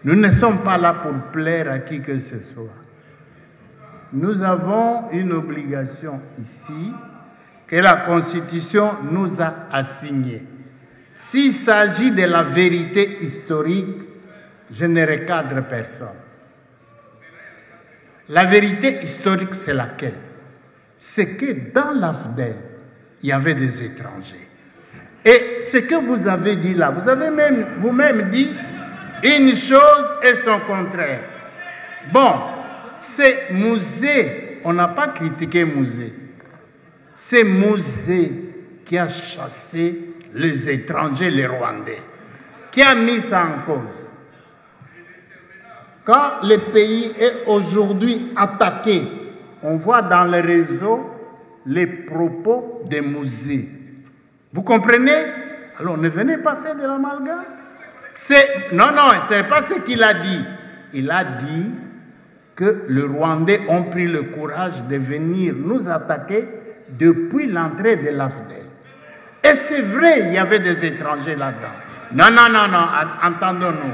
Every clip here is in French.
Nous ne sommes pas là pour plaire à qui que ce soit. Nous avons une obligation ici que la Constitution nous a assignée. S'il s'agit de la vérité historique, je ne recadre personne. La vérité historique, c'est laquelle? C'est que dans l'AFDEL, il y avait des étrangers. Et ce que vous avez dit là, vous avez même vous-même dit une chose et son contraire. Bon, c'est Musée, on n'a pas critiqué Musée. C'est Musée qui a chassé les étrangers, les Rwandais, qui a mis ça en cause. Quand le pays est aujourd'hui attaqué, on voit dans les réseaux les propos des Musées. Vous comprenez? Alors ne venez pas faire de l'amalgame. Non, ce n'est pas ce qu'il a dit. Il a dit que les Rwandais ont pris le courage de venir nous attaquer depuis l'entrée de l'AFDEL. Et c'est vrai, il y avait des étrangers là-dedans. Non, entendons-nous.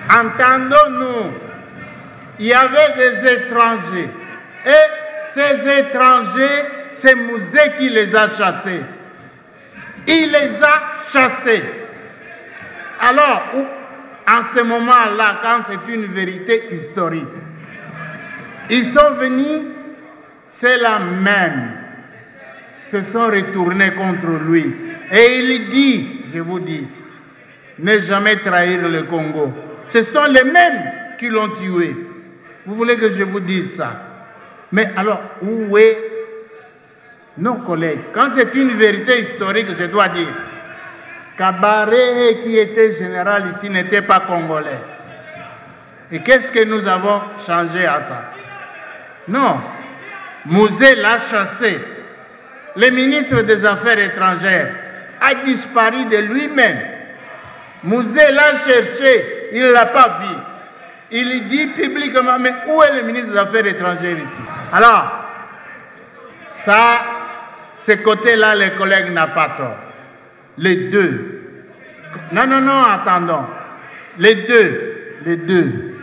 Entendons-nous. Il y avait des étrangers. Et ces étrangers, c'est Musée qui les a chassés. Il les a chassés. Alors, en ce moment-là, quand c'est une vérité historique, ils sont venus, c'est la même. Se sont retournés contre lui. Et il dit, je vous dis, ne jamais trahir le Congo. Ce sont les mêmes qui l'ont tué. Vous voulez que je vous dise ça? Mais alors, où est nos collègues? Quand c'est une vérité historique, je dois dire, Kabaré, qui était général ici, n'était pas congolais. Et qu'est-ce que nous avons changé à ça? Non. Musée l'a chassé. Le ministre des Affaires étrangères a disparu de lui-même. Musée l'a cherché, il ne l'a pas vu. Il dit publiquement, mais où est le ministre des Affaires étrangères ici? Alors, ça, ce côté-là, les collègues n'ont pas tort. Les deux. Non, attendons. Les deux.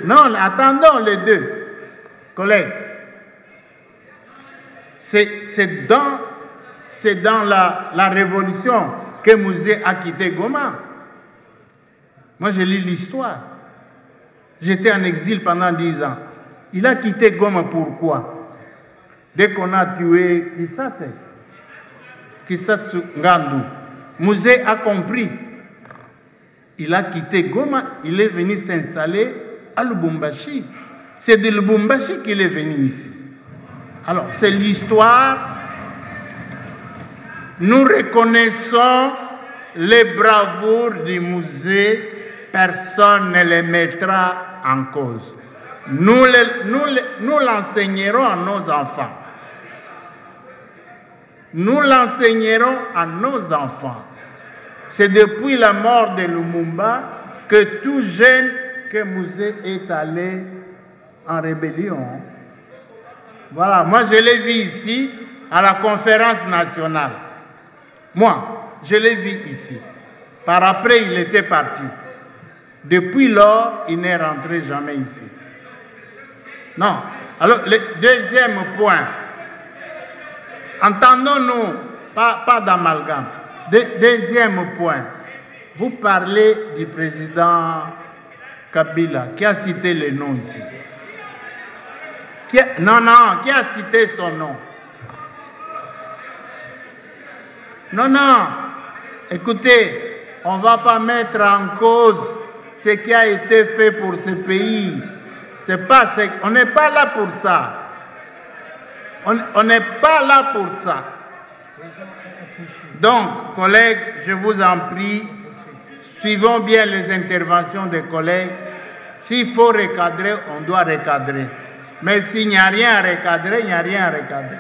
Non, attendons les deux. Collègues, c'est dans la révolution que Musée a quitté Goma. Moi, je lis l'histoire. J'étais en exil pendant 10 ans. Il a quitté Goma pourquoi? Dès qu'on a tué Kisatsu Ngandu, Musée a compris. Il a quitté Goma, il est venu s'installer à Lubumbashi. C'est de Lubumbashi qu'il est venu ici. Alors, c'est l'histoire. Nous reconnaissons les bravoures du Musée. Personne ne les mettra en cause. Nous l'enseignerons à nos enfants. Nous l'enseignerons à nos enfants. C'est depuis la mort de Lumumba que tout jeune que Musée est allé en rébellion. Voilà, moi je l'ai vu ici à la conférence nationale. Moi, je l'ai vu ici. Par après, il était parti. Depuis lors, il n'est rentré jamais ici. Non. Alors, le deuxième point. Entendons-nous, pas d'amalgame. Deuxième point. Vous parlez du président Kabila, qui a cité le nom ici. Qui a cité son nom. Non. Écoutez, on ne va pas mettre en cause ce qui a été fait pour ce pays. On n'est pas là pour ça. On n'est pas là pour ça. Donc, collègues, je vous en prie, suivons bien les interventions des collègues. S'il faut recadrer, on doit recadrer. Mais s'il n'y a rien à recadrer, il n'y a rien à recadrer.